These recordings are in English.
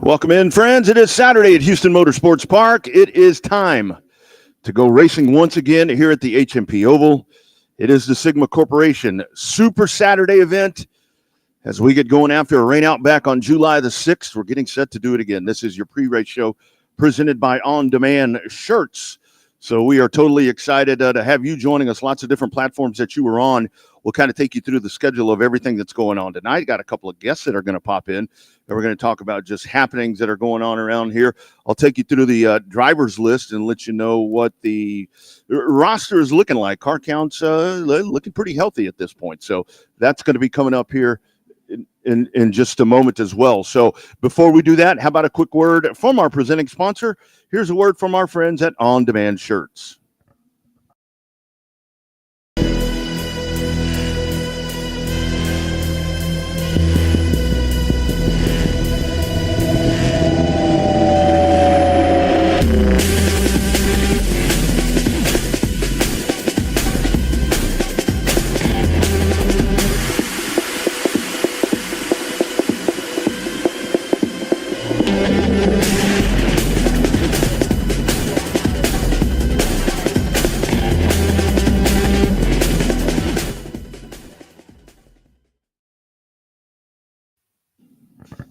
Welcome in, friends. It is Saturday at Houston Motorsports Park. It is time to go racing once again here at the HMP Oval. It is the Sigma Corporation Super Saturday event. As we get going after a rain out back on July the 6th, we're getting set to do it again. This is your pre-race show presented by On Demand Shirts. So we are totally excited to have you joining us. Lots of different platforms that you were on. We'll kind of take you through the schedule of everything that's going on tonight. Got a couple of guests that are going to pop in, and we're going to talk about just happenings that are going on around here. I'll take you through the drivers list and let you know what the roster is looking like. Car counts looking pretty healthy at this point. So that's going to be coming up here in just a moment as well. So before we do that, how about a quick word from our presenting sponsor? Here's a word from our friends at On Demand Shirts.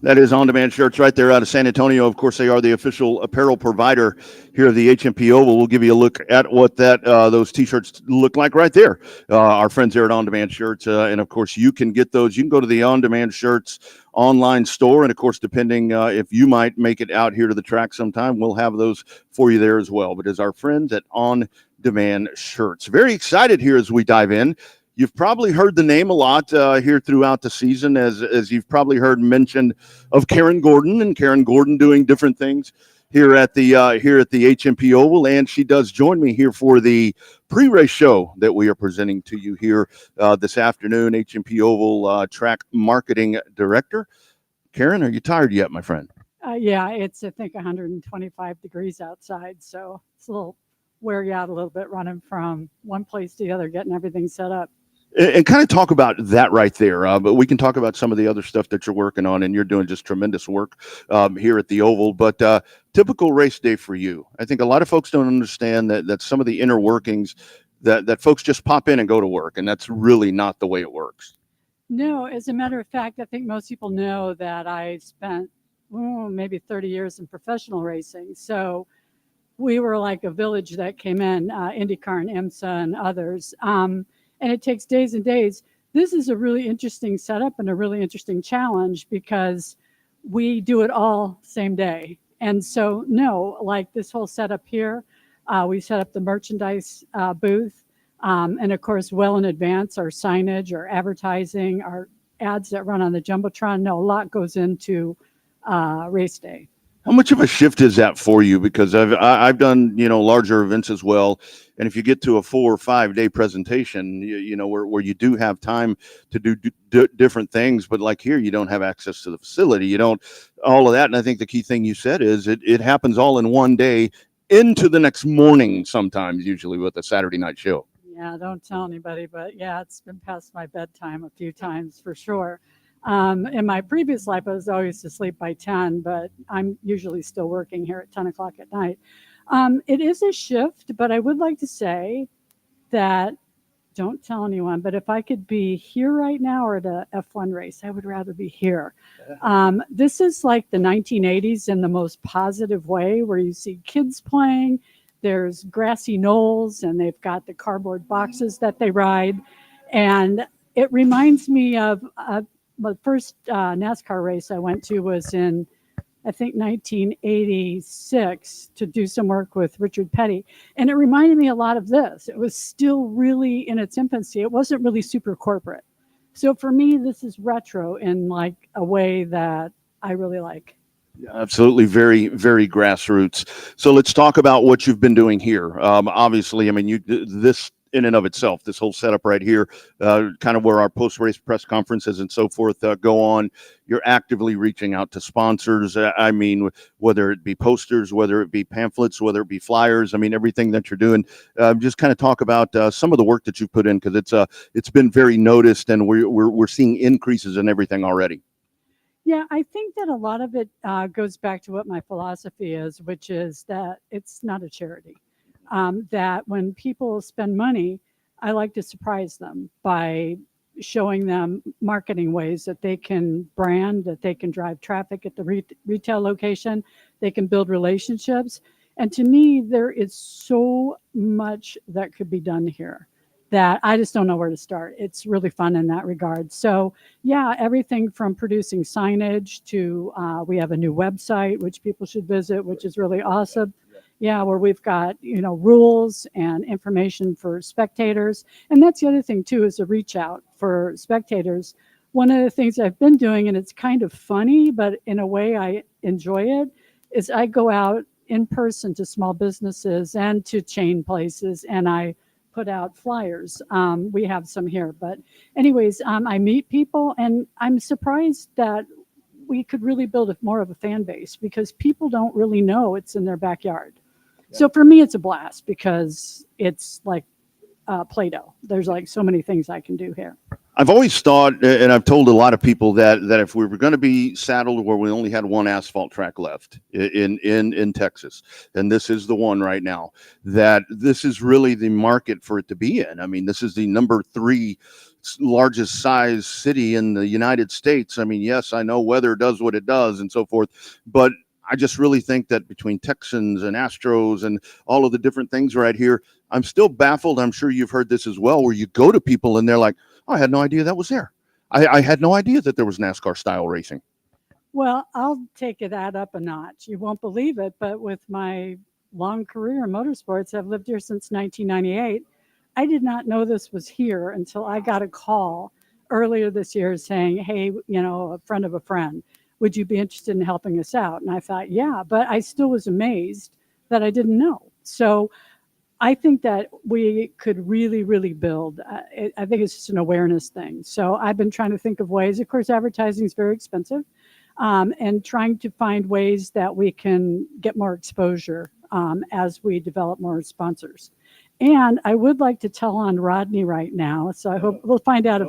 That is On Demand Shirts right there out of San Antonio. Of course, they are the official apparel provider here of the HMP Oval. We'll give you a look at what those T-shirts look like right there. Our friends there at On Demand Shirts. And, of course, you can get those. You can go to the On Demand Shirts online store. And, of course, depending if you might make it out here to the track sometime, we'll have those for you there as well. But as our friends at On Demand Shirts. Very excited here as we dive in. You've probably heard the name a lot here throughout the season, as you've probably heard mentioned of Karen Gordon, and Karen Gordon doing different things here at the HMP Oval, and she does join me here for the pre-race show that we are presenting to you here this afternoon. HMP Oval Track Marketing Director. Karen, are you tired yet, my friend? Yeah, it's I think 125 degrees outside, so it's a little wear you out a little bit running from one place to the other, getting everything set up. And kind of talk about that right there, but we can talk about some of the other stuff that you're working on, and you're doing just tremendous work here at the Oval. But typical race day for you, I think a lot of folks don't understand that some of the inner workings that folks just pop in and go to work, and that's really not the way it works. No, as a matter of fact, I think most people know that I spent maybe 30 years in professional racing. So we were like a village that came in, IndyCar and IMSA and others. And it takes days and days. This is a really interesting setup and a really interesting challenge because we do it all same day. And so, no, like this whole setup here, we set up the merchandise booth. And of course, well in advance, our signage, our advertising, our ads that run on the Jumbotron. No, a lot goes into race day. How much of a shift is that for you? Because I've done larger events as well, and if you get to a 4 or 5 day presentation, where you do have time to do different things, but like here you don't have access to the facility, you don't all of that. And I think the key thing you said is it happens all in one day into the next morning. Sometimes, usually with a Saturday night show. Yeah, don't tell anybody, but yeah, it's been past my bedtime a few times for sure. In my previous life, I was always asleep by 10, but I'm usually still working here at 10 o'clock at night. It is a shift, but I would like to say that, don't tell anyone, but if I could be here right now or at a F1 race, I would rather be here. This is like the 1980s in the most positive way, where you see kids playing, there's grassy knolls, and they've got the cardboard boxes that they ride. And it reminds me of the first NASCAR race I went to was in, I think, 1986 to do some work with Richard Petty. And it reminded me a lot of this. It was still really in its infancy. It wasn't really super corporate. So for me, this is retro in like a way that I really like. Yeah, absolutely. Very, very grassroots. So let's talk about what you've been doing here. Obviously, I mean, this in and of itself, this whole setup right here, kind of where our post-race press conferences and so forth go on. You're actively reaching out to sponsors. I mean, whether it be posters, whether it be pamphlets, whether it be flyers. I mean, everything that you're doing. Just kind of talk about some of the work that you've put in, because it's been very noticed, and we're seeing increases in everything already. Yeah, I think that a lot of it goes back to what my philosophy is, which is that it's not a charity. That when people spend money, I like to surprise them by showing them marketing ways that they can brand, that they can drive traffic at the retail location, they can build relationships. And to me, there is so much that could be done here that I just don't know where to start. It's really fun in that regard. So, yeah, everything from producing signage to we have a new website which people should visit, which is really awesome. Yeah, where we've got rules and information for spectators, and that's the other thing too is a reach out for spectators. One of the things I've been doing, and it's kind of funny, but in a way I enjoy it, is I go out in person to small businesses and to chain places, and I put out flyers. We have some here, but anyways, I meet people, and I'm surprised that we could really build more of a fan base because people don't really know it's in their backyard. So for me, it's a blast because it's like Play-Doh. There's like so many things I can do here. I've always thought, and I've told a lot of people that if we were going to be saddled where we only had one asphalt track left in Texas, and this is the one right now, that this is really the market for it to be in. I mean, this is the number 3 largest size city in the United States. I mean, yes, I know weather does what it does and so forth, but I just really think that between Texans and Astros and all of the different things right here, I'm still baffled. I'm sure you've heard this as well, where you go to people and they're like, oh, I had no idea that was there. I had no idea that there was NASCAR style racing. Well, I'll take that up a notch. You won't believe it, but with my long career in motorsports, I've lived here since 1998. I did not know this was here until I got a call earlier this year saying, hey, a friend of a friend, would you be interested in helping us out? And I thought, yeah, but I still was amazed that I didn't know. So I think that we could really, really build. I think it's just an awareness thing. So I've been trying to think of ways. Of course, advertising is very expensive, and trying to find ways that we can get more exposure as we develop more sponsors. And I would like to tell on Rodney right now. So I hope we'll find out if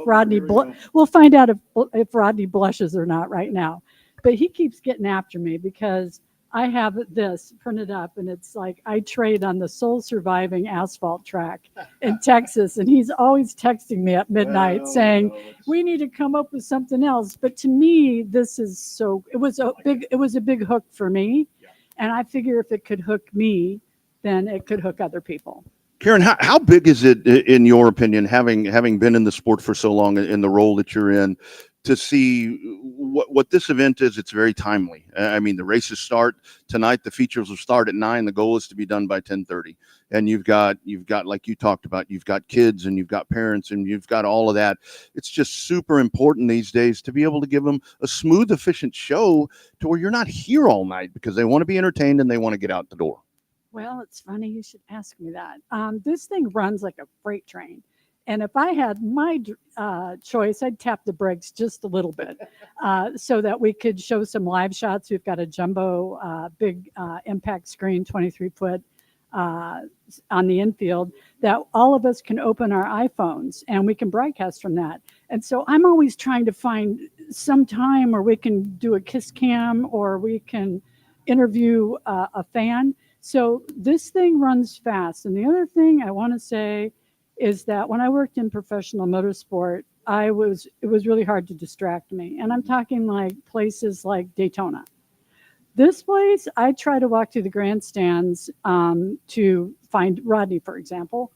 we'll find out if Rodney blushes or not right now. But he keeps getting after me because I have this printed up, and it's like I trade on the sole surviving asphalt track in Texas, and he's always texting me at midnight saying, "We need to come up with something else." But to me, this is so. It was a big hook for me, and I figure if it could hook me, then it could hook other people. Karen, how big is it, in your opinion, having been in the sport for so long in the role that you're in, to see what this event is? It's very timely. I mean, the races start tonight. The features will start at 9. The goal is to be done by 10:30. And you've got like you talked about, you've got kids and you've got parents and you've got all of that. It's just super important these days to be able to give them a smooth, efficient show to where you're not here all night because they want to be entertained and they want to get out the door. Well, it's funny you should ask me that. This thing runs like a freight train. And if I had my choice, I'd tap the brakes just a little bit so that we could show some live shots. We've got a jumbo big impact screen, 23-foot on the infield, that all of us can open our iPhones and we can broadcast from that. And so I'm always trying to find some time where we can do a kiss cam or we can interview a fan. So this thing runs fast. And the other thing I want to say is that when I worked in professional motorsport, it was really hard to distract me. And I'm talking like places like Daytona. This place, I try to walk through the grandstands to find Rodney, for example,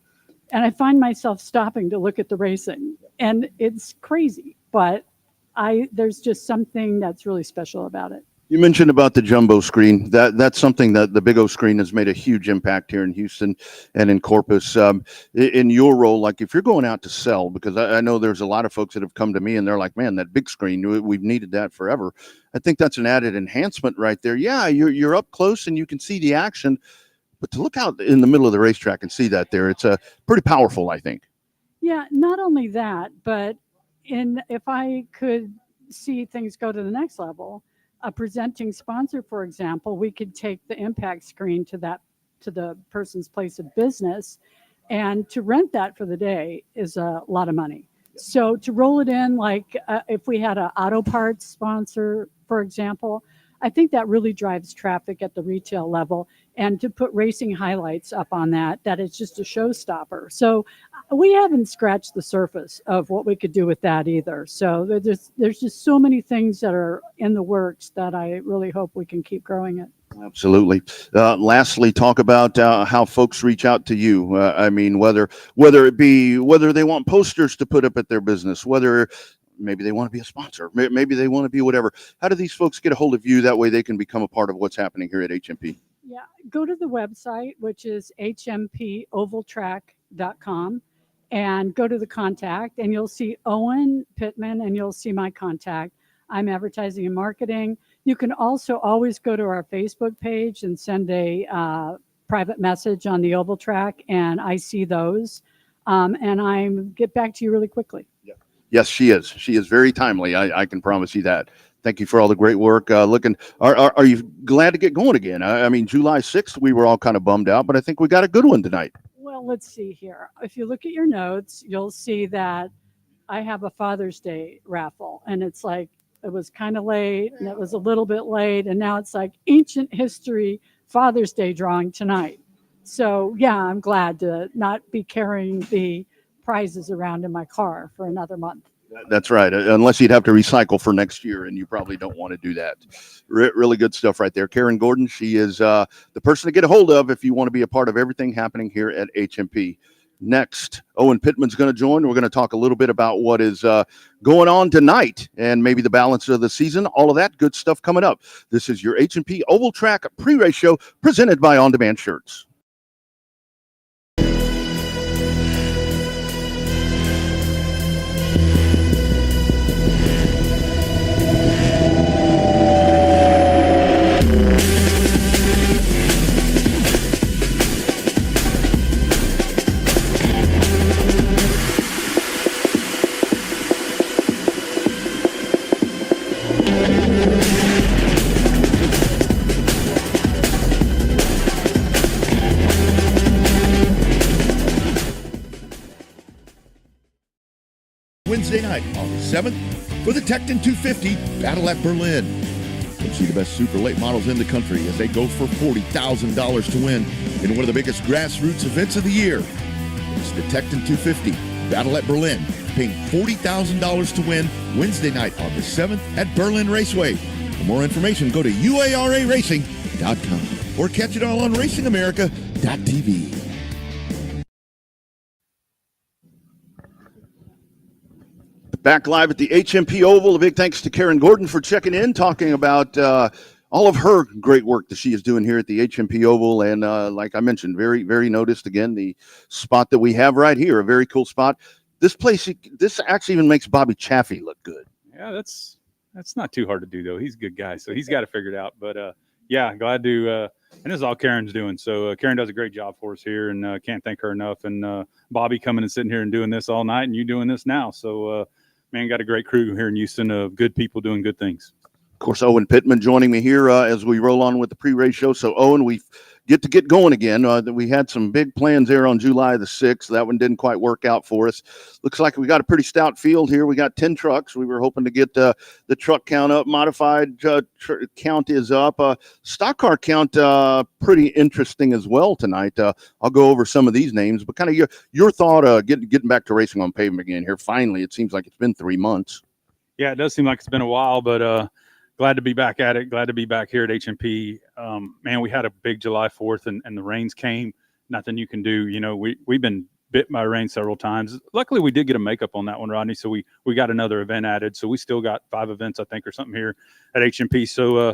and I find myself stopping to look at the racing. And it's crazy, but there's just something that's really special about it. You mentioned about the jumbo screen. That's something that the Big O screen has made a huge impact here in Houston and in Corpus. In your role, like if you're going out to sell, because I know there's a lot of folks that have come to me and they're like, "Man, that big screen, we've needed that forever." I think that's an added enhancement right there. Yeah, you're up close and you can see the action, but to look out in the middle of the racetrack and see that there, it's pretty powerful, I think. Yeah, not only that, but if I could see things go to the next level, a presenting sponsor, for example, we could take the impact screen to the person's place of business, and to rent that for the day is a lot of money. So to roll it in, like if we had an auto parts sponsor, for example, I think that really drives traffic at the retail level. And to put racing highlights up on that, that is just a showstopper. So we haven't scratched the surface of what we could do with that either. So there's just so many things that are in the works that I really hope we can keep growing it. Absolutely. Lastly, talk about how folks reach out to you. I mean, whether they want posters to put up at their business, whether maybe they want to be a sponsor, maybe they want to be whatever. How do these folks get a hold of you? That way they can become a part of what's happening here at HMP. Yeah, go to the website, which is hmpovaltrack.com, and go to the contact, and you'll see Owen Pittman, and you'll see my contact. I'm advertising and marketing. You can also always go to our Facebook page and send a private message on the Oval Track, and I see those, and I get back to you really quickly. Yeah. Yes, she is. She is very timely. I can promise you that. Thank you for all the great work. Are you glad to get going again? I mean, July 6th, we were all kind of bummed out, but I think we got a good one tonight. Well, let's see here. If you look at your notes, you'll see that I have a Father's Day raffle, and it's like, it was kind of late, and it was a little bit late, and now it's like ancient history Father's Day drawing tonight. So yeah, I'm glad to not be carrying the prizes around in my car for another month. That's right. Unless you'd have to recycle for next year, and you probably don't want to do that. Really good stuff right there. Karen Gordon, she is the person to get a hold of if you want to be a part of everything happening here at HMP. Next, Owen Pittman's going to join. We're going to talk a little bit about what is going on tonight and maybe the balance of the season. All of that good stuff coming up. This is your HMP Oval Track pre-race show presented by On Demand Shirts. Wednesday night, August 7th, for the Tecton 250 Battle at Berlin. Come see the best super late models in the country as they go for $40,000 to win in one of the biggest grassroots events of the year. It's the Tecton 250 Battle at Berlin, paying $40,000 to win Wednesday night, August 7th at Berlin Raceway. For more information, go to uararacing.com or catch it all on racingamerica.tv. Back live at the HMP Oval. A big thanks to Karen Gordon for checking in, talking about all of her great work that she is doing here at the HMP Oval. And like I mentioned, very, very noticed again, the spot that we have right here, a very cool spot. This place, this actually even makes Bobby Chaffee look good. Yeah, that's not too hard to do, though. He's a good guy, so he's got it figured out. But, yeah, glad to and this is all Karen's doing. So Karen does a great job for us here, and can't thank her enough. And Bobby coming and sitting here and doing this all night, and you doing this now. So, man, got a great crew here in Houston of good people doing good things. Of course, Owen Pittman joining me here as we roll on with the pre-race show. So, Owen, we get going again. We had some big plans there on July the 6th. That one didn't quite work out for us. Looks like we got a pretty stout field here. We got 10 trucks. We were hoping to get the truck count up. Modified count is up. Stock car count pretty interesting as well tonight. I'll go over some of these names, but kind of your thought getting back to racing on pavement again here. Finally, it seems like it's been 3 months. Yeah, it does seem like it's been a while, but glad to be back at it. Glad to be back here at HMP. Man, we had a big July 4th and the rains came. Nothing you can do. You know, we've been bit by rain several times. Luckily, we did get a makeup on that one, Rodney. So we got another event added. So we still got 5 events, I think, or something here at HMP. So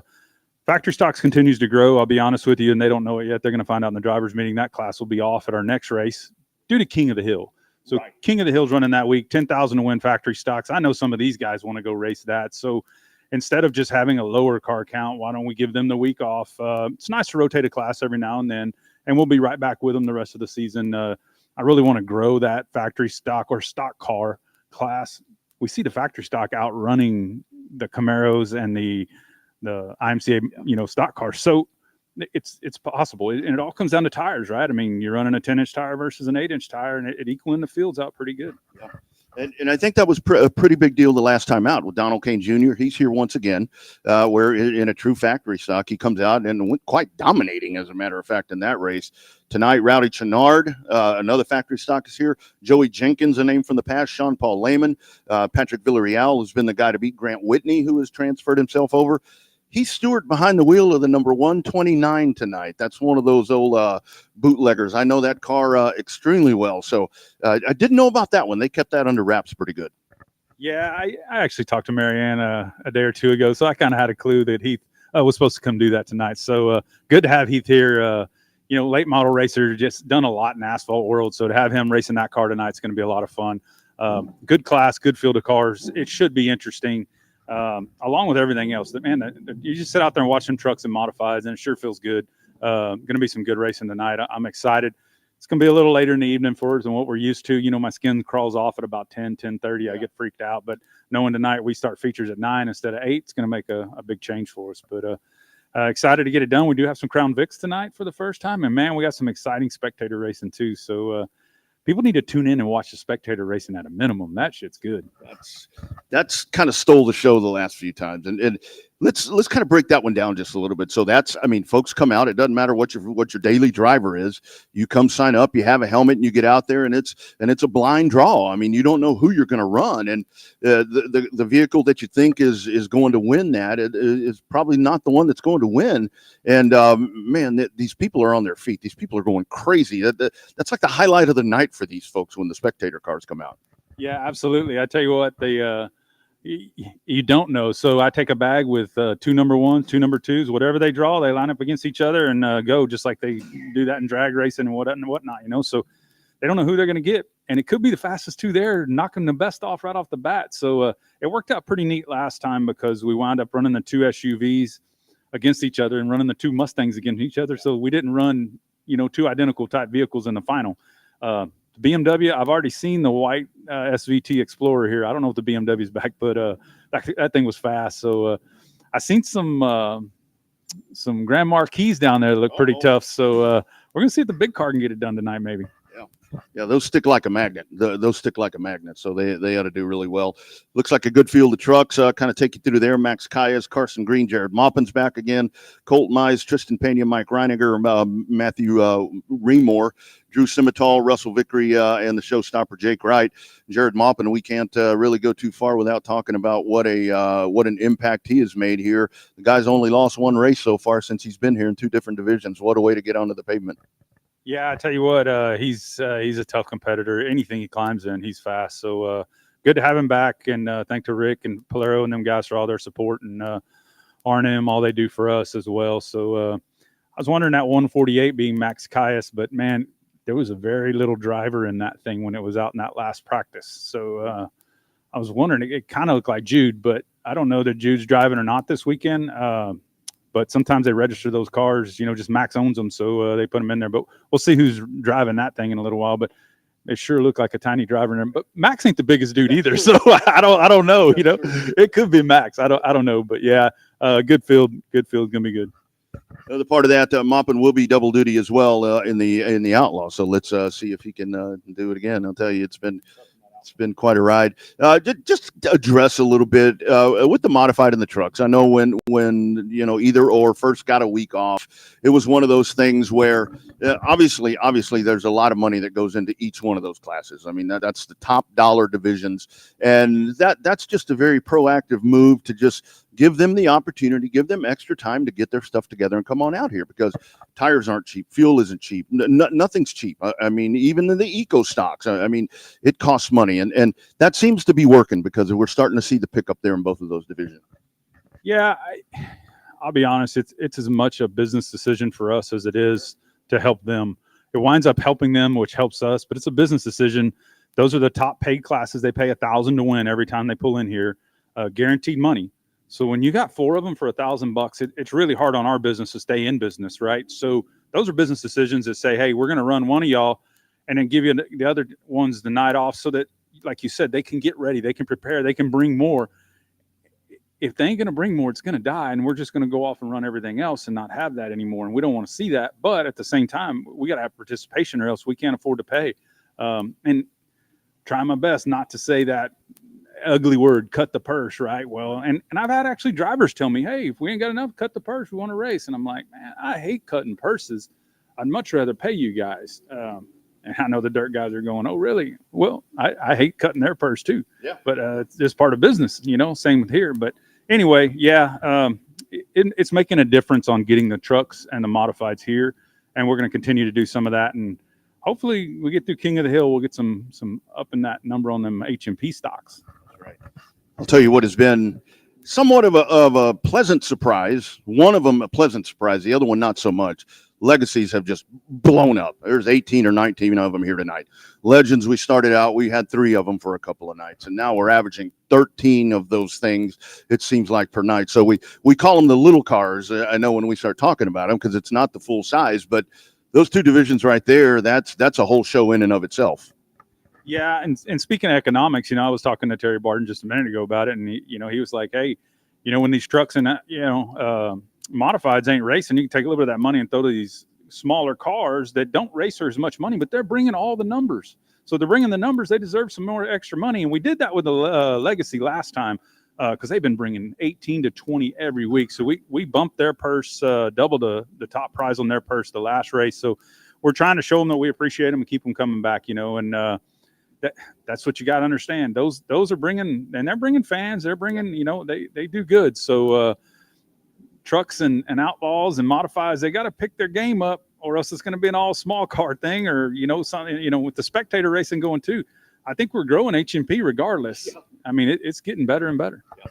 factory stocks continues to grow. I'll be honest with you, and they don't know it yet. They're going to find out in the drivers' meeting. That class will be off at our next race due to King of the Hill. So right. King of the Hill's running that week, 10,000 to win factory stocks. I know some of these guys want to go race that. So instead of just having a lower car count, why don't we give them the week off? It's nice to rotate a class every now and then, and we'll be right back with them the rest of the season. I really want to grow that factory stock or stock car class. We see the factory stock outrunning the Camaros and the IMCA, stock cars. So it's possible. And it all comes down to tires, right? I mean, you're running a 10-inch tire versus an 8-inch tire, and it equaling the fields out pretty good. Yeah. And I think that was a pretty big deal the last time out with Donald Kane Jr. He's here once again, where in a true factory stock, he comes out and went quite dominating, as a matter of fact, in that race. Tonight, Rowdy Chenard, another factory stock, is here. Joey Jenkins, a name from the past. Sean Paul Lehman. Patrick Villarreal has been the guy to beat Grant Whitney, who has transferred himself over. He's steward behind the wheel of the number 129 tonight. That's one of those old bootleggers. I know that car extremely well. So I didn't know about that one. They kept that under wraps pretty good. Yeah, I actually talked to Marianne a day or two ago, so I kind of had a clue that Heath was supposed to come do that tonight. So good to have Heath here. Late model racer, just done a lot in asphalt world. So to have him racing that car tonight is going to be a lot of fun. Good class, good field of cars. It should be interesting. Along with everything else, you just sit out there and watch them trucks and modifieds, and it sure feels good. Going to be some good racing tonight. I'm excited. It's going to be a little later in the evening for us than what we're used to. My skin crawls off at about 10:30. Yeah. I get freaked out, but knowing tonight we start features at 9 instead of 8, it's going to make a big change for us. But excited to get it done. We do have some Crown Vics tonight for the first time, and man, we got some exciting spectator racing too. So people need to tune in and watch the spectator racing at a minimum. That shit's good. That's kind of stole the show the last few times, and let's kind of break that one down just a little bit. So folks come out. It doesn't matter what your daily driver is. You come sign up. You have a helmet, and you get out there, and it's a blind draw. I mean, you don't know who you're going to run, and the vehicle that you think is going to win that is probably not the one that's going to win. And these people are on their feet. These people are going crazy. That's like the highlight of the night for these folks when the spectator cars come out. Yeah, absolutely. I tell you what, you don't know. So I take a bag with 2 number 1s, 2 number 2s, whatever they draw, they line up against each other and go just like they do that in drag racing and whatnot, So they don't know who they're going to get. And it could be the fastest 2 there, knocking the best off right off the bat. So it worked out pretty neat last time because we wound up running the 2 SUVs against each other and running the 2 Mustangs against each other. So we didn't run, 2 identical type vehicles in the final. BMW, I've already seen the white SVT Explorer here. I don't know if the BMW's back, but that thing was fast. So I seen some Grand Marquis down there that look pretty tough. So we're going to see if the big car can get it done tonight, maybe. Yeah, those stick like a magnet. Those stick like a magnet, so they ought to do really well. Looks like a good field of trucks. Kind of take you through there. Max Calles, Carson Green, Jared Maupin's back again. Colt Mize, Tristan Pena, Mike Reiniger, Matthew Remore, Drew Simmental, Russell Vickery, and the showstopper Jake Wright. Jared Maupin, we can't really go too far without talking about what an impact he has made here. The guy's only lost 1 race so far since he's been here in 2 different divisions. What a way to get onto the pavement. Yeah, I tell you what, he's a tough competitor. Anything he climbs in, he's fast. So good to have him back, and thank to Rick and Polero and them guys for all their support, and R&M, all they do for us as well. So I was wondering that 148 being Max Calles, but man, there was a very little driver in that thing when it was out in that last practice. So I was wondering, it kind of looked like Jude, but I don't know that Jude's driving or not this weekend. But sometimes they register those cars, just Max owns them. So they put them in there, but we'll see who's driving that thing in a little while, but they sure look like a tiny driver in there, but Max ain't the biggest dude either. So I don't know, it could be Max. I don't know, but yeah, good field, going to be good. Another part of that, Maupin will be double duty as well in the Outlaw. So let's see if he can do it again. I'll tell you, it's been quite a ride. Just address a little bit with the modified and the trucks. I know when either or first got a week off, it was one of those things where obviously there's a lot of money that goes into each one of those classes. I mean, that's the top dollar divisions, and that's just a very proactive move to just give them the opportunity, give them extra time to get their stuff together and come on out here, because tires aren't cheap. Fuel isn't cheap. Nothing's cheap. I mean, even in the eco stocks, I mean, it costs money. And that seems to be working because we're starting to see the pickup there in both of those divisions. Yeah, I'll be honest. It's as much a business decision for us as it is to help them. It winds up helping them, which helps us, but it's a business decision. Those are the top paid classes. They pay $1,000 to win every time they pull in here, guaranteed money. So when you got 4 of them for $1,000, it's really hard on our business to stay in business, right? So those are business decisions that say, hey, we're going to run one of y'all and then give you the other ones the night off so that, like you said, they can get ready, they can prepare, they can bring more. If they ain't going to bring more, it's going to die, and we're just going to go off and run everything else and not have that anymore. And we don't want to see that. But at the same time, we got to have participation or else we can't afford to pay. And trying my best not to say that ugly word, cut the purse, right? Well, and I've had actually drivers tell me, hey, if we ain't got enough, cut the purse, we want to race. And I'm like, man, I hate cutting purses. I'd much rather pay you guys. And I know the dirt guys are going, oh, really? Well, I hate cutting their purse too. Yeah. But it's just part of business, same with here. But anyway, yeah, it's making a difference on getting the trucks and the modifieds here. And we're going to continue to do some of that. And hopefully we get through King of the Hill. We'll get some up in that number on them HMP stocks. That's right. I'll tell you what has been somewhat of a pleasant surprise. One of them a pleasant surprise. The other one, not so much. Legacies have just blown up. There's 18 or 19 of them here tonight. Legends, we started out, we had 3 of them for a couple of nights, and now we're averaging 13 of those things, it seems like, per night. So we call them the little cars. I know when we start talking about them because it's not the full size, but those 2 divisions right there, that's a whole show in and of itself. Yeah, and speaking of economics, I was talking to Terry Barton just a minute ago about it, and he was like, hey, when these trucks and modifieds ain't racing, you can take a little bit of that money and throw to these smaller cars that don't race for as much money, but they're bringing all the numbers. So they're bringing the numbers. They deserve some more extra money. And we did that with the Legacy last time because they've been bringing 18 to 20 every week. So we bumped their purse, double the top prize on their purse the last race. So we're trying to show them that we appreciate them and keep them coming back, and that's what you got to understand. Those are bringing, and they're bringing fans. They're bringing, they do good. So trucks and outlaws and modifieds, they got to pick their game up, or else it's going to be an all small car thing, or something. With the spectator racing going too, I think we're growing HMP regardless. Yeah. I mean, it's getting better and better. Yeah.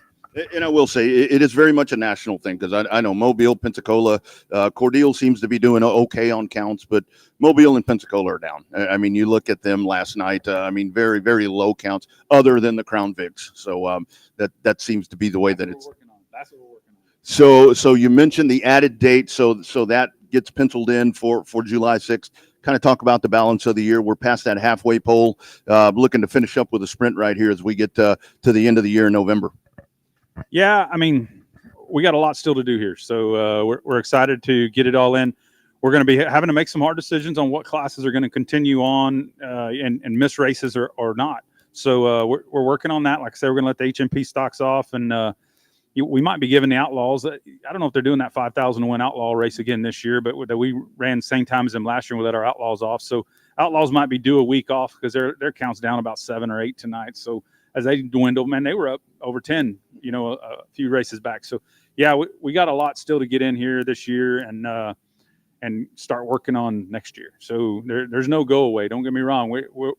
And I will say it is very much a national thing because I know Mobile, Pensacola, Cordele seems to be doing okay on counts, but Mobile and Pensacola are down. I mean, you look at them last night. Very, very low counts, other than the Crown Vics. So that seems to be the way that it's. That's what we're working on. So you mentioned the added date, so that gets penciled in for July 6th. Kind of talk about the balance of the year. We're past that halfway pole, looking to finish up with a sprint right here as we get to the end of the year in November. Yeah, I mean, we got a lot still to do here, so we're excited to get it all in. We're going to be having to make some hard decisions on what classes are going to continue on and miss races or not. So we're working on that. Like I said, we're going to let the HMP stocks off, and we might be giving the Outlaws. I don't know if they're doing that 5,000 to win Outlaw race again this year, but we ran the same time as them last year and we let our Outlaws off. So Outlaws might be due a week off because their count's down about 7 or 8 tonight. So as they dwindle, man, they were up over 10, a few races back. So yeah, we got a lot still to get in here this year and start working on next year. So there's no go away. Don't get me wrong.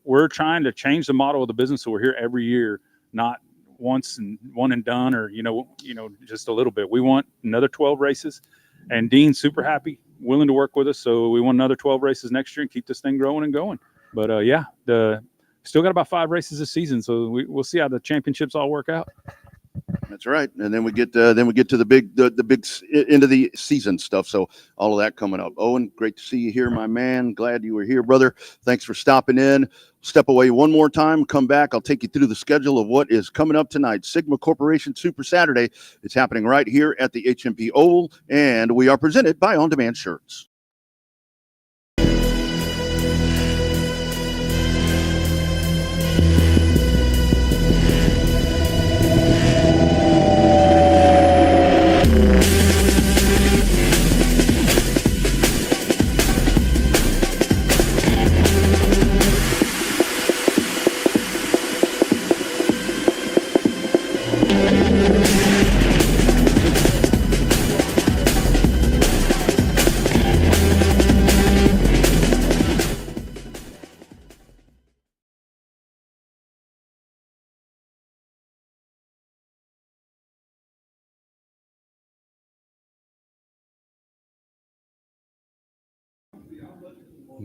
We're trying to change the model of the business so we're here every year, not once and one and done, or just a little bit. We want another 12 races, and Dean's super happy, willing to work with us. So we want another 12 races next year and keep this thing growing and going. But still got about 5 races this season, so we'll see how the championships all work out. That's right, and then we get to the big end of the season stuff. So all of that coming up. Owen, great to see you here, my man. Glad you were here, brother. Thanks for stopping in. Step away one more time. Come back. I'll take you through the schedule of what is coming up tonight. Sigma Corporation Super Saturday. It's happening right here at the HMP Oval, and we are presented by On Demand Shirts.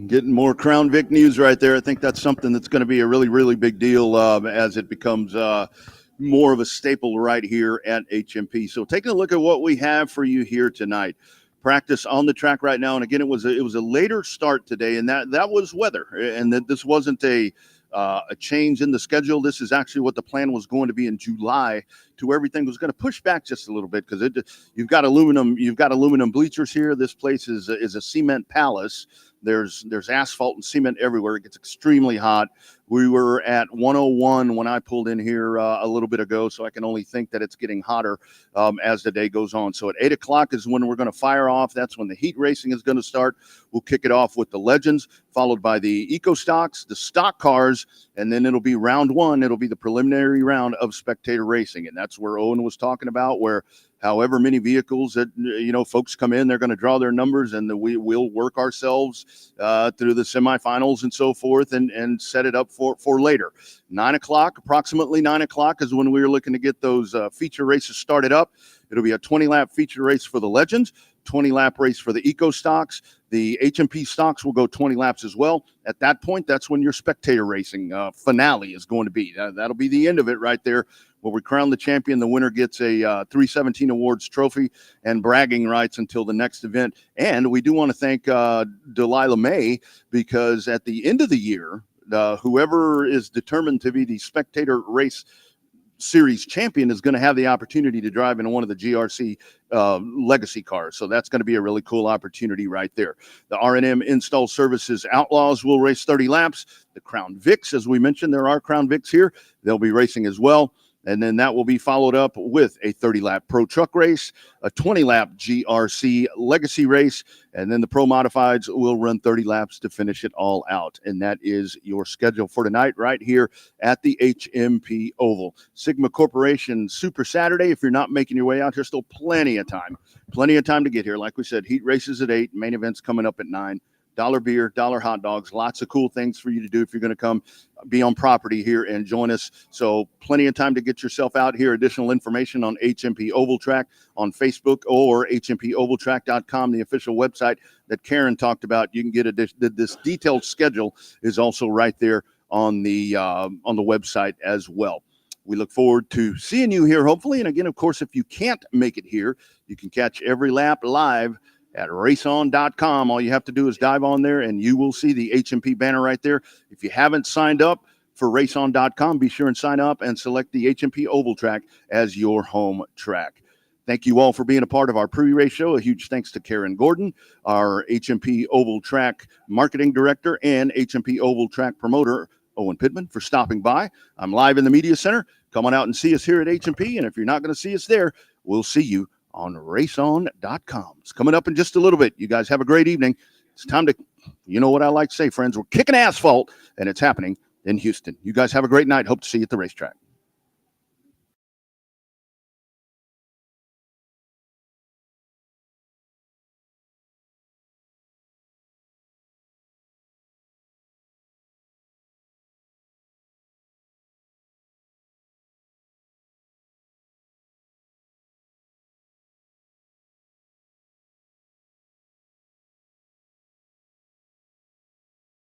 Getting more Crown Vic news right there. I think that's something that's going to be a really, really big deal as it becomes more of a staple right here at HMP. So taking a look at what we have for you here tonight. Practice on the track right now, and again, it was a later start today, and that was weather, and that this wasn't a change in the schedule. This is actually what the plan was going to be in July, to where everything was going to push back just a little bit because you've got aluminum bleachers here. This place is a cement palace. There's asphalt and cement everywhere. It gets extremely hot. We were at 101 when I pulled in here a little bit ago, so I can only think that it's getting hotter as the day goes on. So at 8 o'clock is when we're going to fire off. That's when the heat racing is going to start. We'll kick it off with the Legends, followed by the Eco Stocks, the stock cars, and then it'll be round one. It'll be the preliminary round of spectator racing, and that's where Owen was talking about, where however many vehicles that, folks come in, they're going to draw their numbers, and we'll work ourselves through the semifinals and so forth and set it up for later. 9 o'clock, approximately 9 o'clock is when we're looking to get those feature races started up. It'll be a 20-lap feature race for the Legends, 20-lap race for the Eco Stocks. The HMP stocks will go 20 laps as well. At that point, that's when your spectator racing finale is going to be. That'll be the end of it right there, where we crown the champion. The winner gets a 317 Awards trophy and bragging rights until the next event. And we do want to thank Delilah May, because at the end of the year, whoever is determined to be the spectator race series champion is going to have the opportunity to drive in one of the GRC legacy cars. So that's going to be a really cool opportunity right there. The R&M Install Services Outlaws will race 30 laps. The Crown Vics, as we mentioned, there are Crown Vics here. They'll be racing as well. And then that will be followed up with a 30-lap Pro Truck race, a 20-lap GRC Legacy race, and then the Pro Modifieds will run 30 laps to finish it all out. And that is your schedule for tonight right here at the HMP Oval. Sigma Corporation Super Saturday. If you're not making your way out, there's still plenty of time. Plenty of time to get here. Like we said, heat races at 8, main events coming up at 9. $1 beer, $1 hot dogs, lots of cool things for you to do if you're going to come be on property here and join us. So plenty of time to get yourself out here. Additional information on HMP Oval Track on Facebook or hmpovaltrack.com, the official website that Karen talked about. You can get this detailed schedule is also right there on the website as well. We look forward to seeing you here, hopefully. And again, of course, if you can't make it here, you can catch every lap live at raceon.com. All you have to do is dive on there and you will see the HMP banner right there. If you haven't signed up for raceon.com, be sure and sign up and select the HMP Oval Track as your home track. Thank you all for being a part of our pre-race show. A huge thanks to Karen Gordon, our HMP Oval Track Marketing Director, and HMP Oval Track Promoter, Owen Pittman, for stopping by. I'm live in the Media Center. Come on out and see us here at HMP. And if you're not going to see us there, we'll see you on raceon.com. It's coming up in just a little bit. You guys have a great evening. It's time to, you know what I like to say, friends, we're kicking asphalt, and it's happening in Houston. You guys have a great night. Hope to see you at the racetrack.